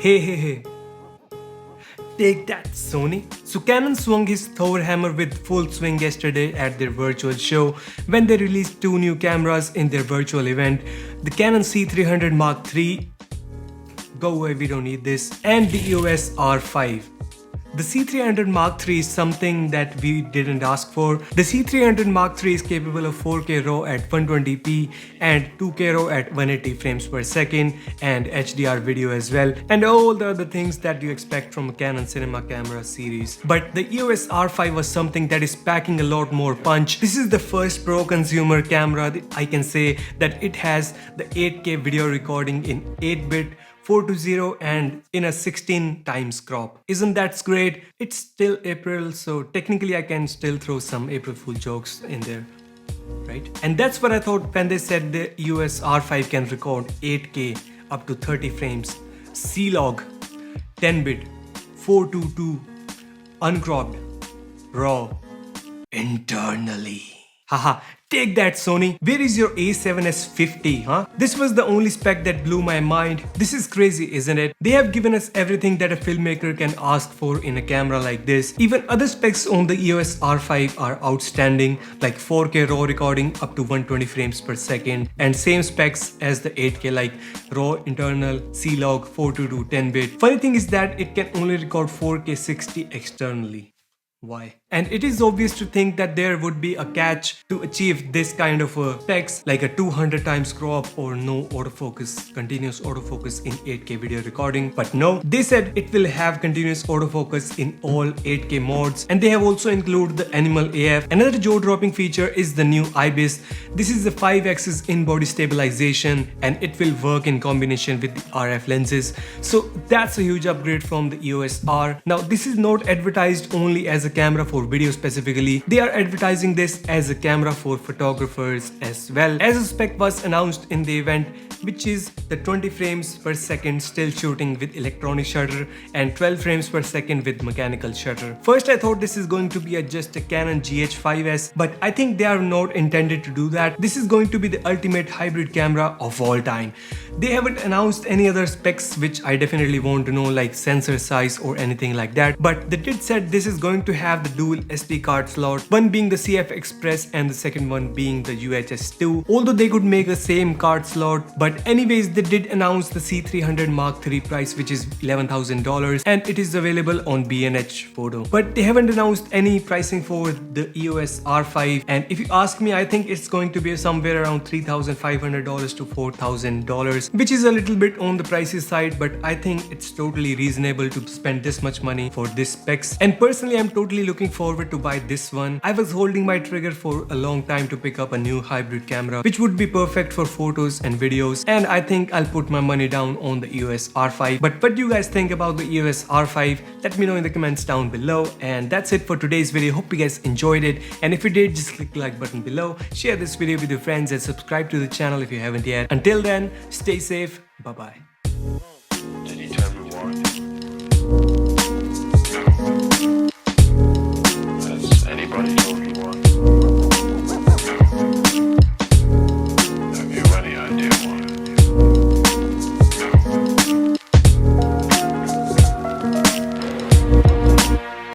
Hey. Take that, Sony. So Canon swung his Thor hammer with full swing yesterday at their virtual show when they released two new cameras in their virtual event, the Canon C300 Miii, go away, we don't need this, and the EOS R5. The C300 Miii is something that we didn't ask for. The C300 Miii is capable of 4K RAW at 120p and 2K RAW at 180 frames per second and HDR video as well, and all the other things that you expect from a Canon cinema camera series. But the EOS R5 was something that is packing a lot more punch. This is the first pro consumer camera that I can say that it has the 8K video recording in 8-bit 420 and in a 16 times crop. Isn't that great? It's still April, so technically I can still throw some April Fool jokes in there, right? And that's what I thought when they said the EOS R5 can record 8K up to 30 frames, C-Log, 10-bit, 422, uncropped, RAW, internally. Haha, take that, Sony. Where is your A7S50, huh? This was the only spec that blew my mind. This is crazy, isn't it? They have given us everything that a filmmaker can ask for in a camera like this. Even other specs on the EOS R5 are outstanding, like 4K RAW recording up to 120 frames per second, and same specs as the 8K, like RAW internal, C-Log, 422, 10-bit. Funny thing is that it can only record 4K 60 externally. Why? And it is obvious to think that there would be a catch to achieve this kind of specs, like a 200 times crop or no autofocus, continuous autofocus in 8K video recording. But no, they said it will have continuous autofocus in all 8K modes, and they have also included the animal AF. Another jaw-dropping feature is the new IBIS. This is the 5-axis in-body stabilization, and it will work in combination with the RF lenses. So that's a huge upgrade from the EOS R. Now this is not advertised only as a camera for video specifically. They are advertising this as a camera for photographers as well. As a spec was announced in the event, which is the 20 frames per second still shooting with electronic shutter and 12 frames per second with mechanical shutter. First I thought this is going to be just a Canon GH5S, but I think they are not intended to do that. This is going to be the ultimate hybrid camera of all time. They haven't announced any other specs which I definitely want to know, like sensor size or anything like that, but they did said this is going to have the dual SD card slot, one being the CF Express and the second one being the UHS-2, although they could make the same card slot. But anyways, they did announce the C300 Miii price, which is $11,000, and it is available on B&H Photo. But they haven't announced any pricing for the EOS R5, and if you ask me, I think it's going to be somewhere around $3,500 to $4,000, which is a little bit on the pricey side, but I think it's totally reasonable to spend this much money for this specs. And personally, I'm totally looking forward to buy this one. I was holding my trigger for a long time to pick up a new hybrid camera, which would be perfect for photos and videos, and I think I'll put my money down on the EOS R5. But what do you guys think about the EOS R5? Let me know in the comments down below. And that's it for today's video. Hope you guys enjoyed it, and if you did, just click the like button below, share this video with your friends, and subscribe to the channel if you haven't yet. Until then, stay safe. Bye bye.